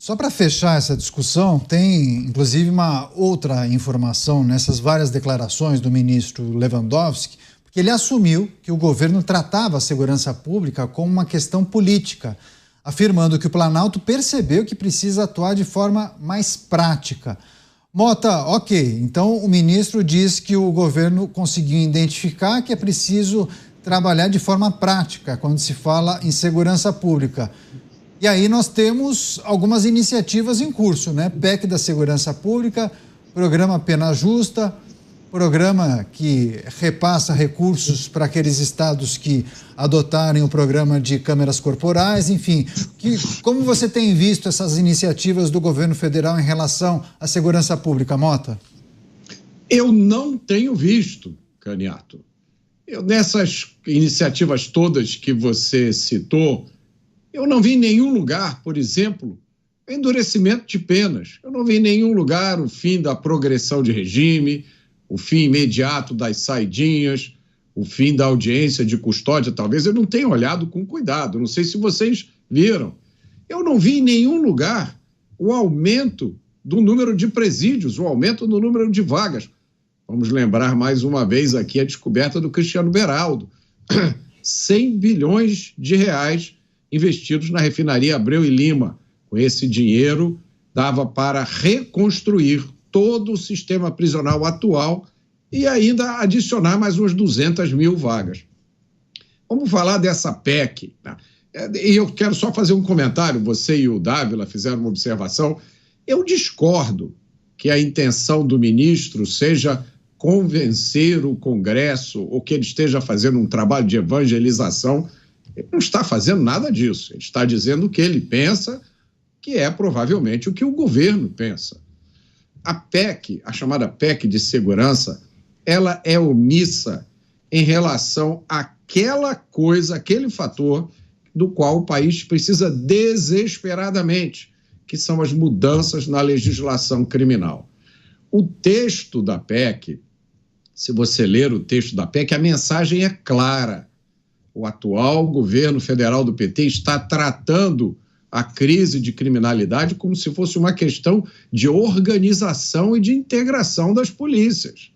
Só para fechar essa discussão, tem inclusive uma outra informação nessas várias declarações do ministro Lewandowski, porque ele assumiu que o governo tratava a segurança pública como uma questão política, afirmando que o Planalto percebeu que precisa atuar de forma mais prática. Mota, ok, então o ministro diz que o governo conseguiu identificar que é preciso trabalhar de forma prática quando se fala em segurança pública. E aí nós temos algumas iniciativas em curso, né? PEC da Segurança Pública, Programa Pena Justa, programa que repassa recursos para aqueles estados que adotarem o programa de câmeras corporais, enfim. Como você tem visto essas iniciativas do governo federal em relação à segurança pública, Mota? Eu não tenho visto, Caniato. Nessas iniciativas todas que você citou, eu não vi em nenhum lugar, por exemplo, endurecimento de penas. Eu não vi em nenhum lugar o fim da progressão de regime, o fim imediato das saidinhas, o fim da audiência de custódia. Talvez eu não tenha olhado com cuidado, não sei se vocês viram. Eu não vi em nenhum lugar o aumento do número de presídios, o aumento do número de vagas. Vamos lembrar mais uma vez aqui a descoberta do Cristiano Beraldo. 100 bilhões de reais investidos na refinaria Abreu e Lima. Com esse dinheiro, dava para reconstruir todo o sistema prisional atual e ainda adicionar mais umas 200 mil vagas. Vamos falar dessa PEC. Né? E eu quero só fazer um comentário. Você e o Dávila fizeram uma observação. Eu discordo que a intenção do ministro seja convencer o Congresso ou que ele esteja fazendo um trabalho de evangelização. Ele não está fazendo nada disso. Ele está dizendo o que ele pensa, que é provavelmente o que o governo pensa. A PEC, a chamada PEC de segurança, ela é omissa em relação àquela coisa, aquele fator do qual o país precisa desesperadamente, que são as mudanças na legislação criminal. O texto da PEC, se você ler o texto da PEC, a mensagem é clara. O atual governo federal do PT está tratando a crise de criminalidade como se fosse uma questão de organização e de integração das polícias.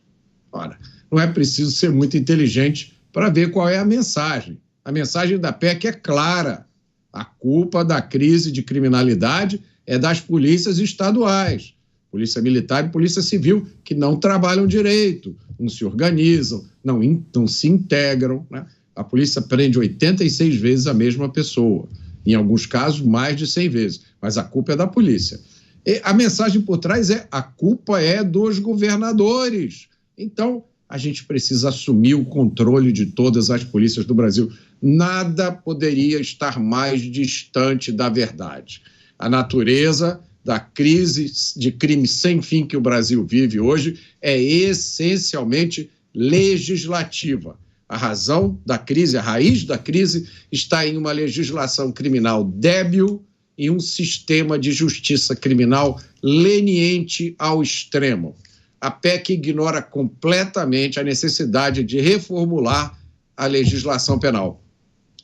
Ora, não é preciso ser muito inteligente para ver qual é a mensagem. A mensagem da PEC é clara. A culpa da crise de criminalidade é das polícias estaduais, Polícia Militar e Polícia Civil, que não trabalham direito, não se organizam, não se integram, né? A polícia prende 86 vezes a mesma pessoa. Em alguns casos, mais de 100 vezes. Mas a culpa é da polícia. E a mensagem por trás é: a culpa é dos governadores. Então, a gente precisa assumir o controle de todas as polícias do Brasil. Nada poderia estar mais distante da verdade. A natureza da crise de crime sem fim que o Brasil vive hoje é essencialmente legislativa. A razão da crise, a raiz da crise, está em uma legislação criminal débil e um sistema de justiça criminal leniente ao extremo. A PEC ignora completamente a necessidade de reformular a legislação penal.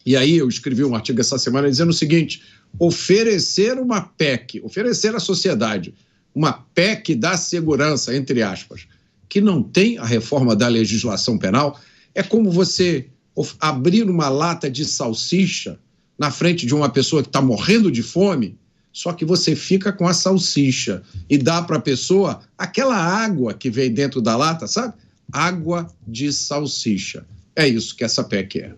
E aí eu escrevi um artigo essa semana dizendo o seguinte: oferecer uma PEC, oferecer à sociedade uma PEC da segurança, entre aspas, que não tem a reforma da legislação penal, é como você abrir uma lata de salsicha na frente de uma pessoa que está morrendo de fome, só que você fica com a salsicha e dá para a pessoa aquela água que vem dentro da lata, sabe? Água de salsicha. É isso que essa PEC é.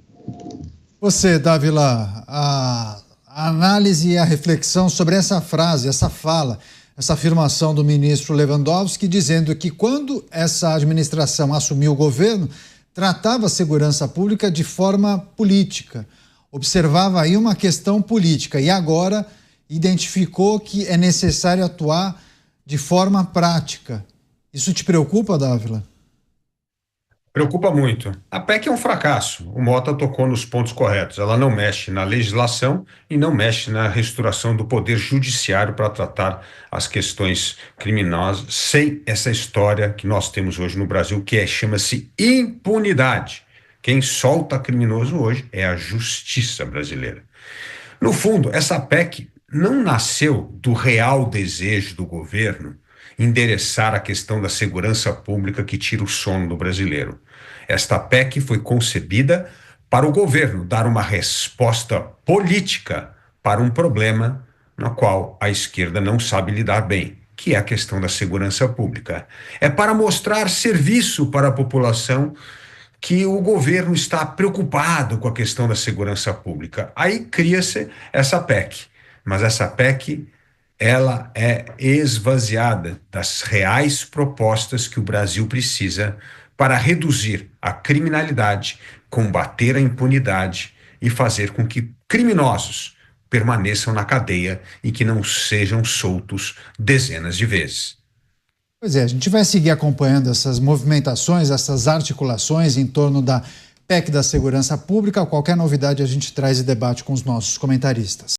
Você, Dávila, a análise e a reflexão sobre essa frase, essa fala, essa afirmação do ministro Lewandowski, dizendo que quando essa administração assumiu o governo, tratava a segurança pública de forma política, observava aí uma questão política e agora identificou que é necessário atuar de forma prática. Isso te preocupa, Dávila? Preocupa muito. A PEC é um fracasso. O Mota tocou nos pontos corretos. Ela não mexe na legislação e não mexe na restauração do poder judiciário para tratar as questões criminosas, sem essa história que nós temos hoje no Brasil, que chama-se impunidade. Quem solta criminoso hoje é a justiça brasileira. No fundo, essa PEC não nasceu do real desejo do governo endereçar a questão da segurança pública que tira o sono do brasileiro. Esta PEC foi concebida para o governo dar uma resposta política para um problema no qual a esquerda não sabe lidar bem, que é a questão da segurança pública. É para mostrar serviço para a população que o governo está preocupado com a questão da segurança pública. Aí cria-se essa PEC, mas essa PEC ela é esvaziada das reais propostas que o Brasil precisa para reduzir a criminalidade, combater a impunidade e fazer com que criminosos permaneçam na cadeia e que não sejam soltos dezenas de vezes. Pois é, a gente vai seguir acompanhando essas movimentações, essas articulações em torno da PEC da Segurança Pública. Qualquer novidade a gente traz e debate com os nossos comentaristas.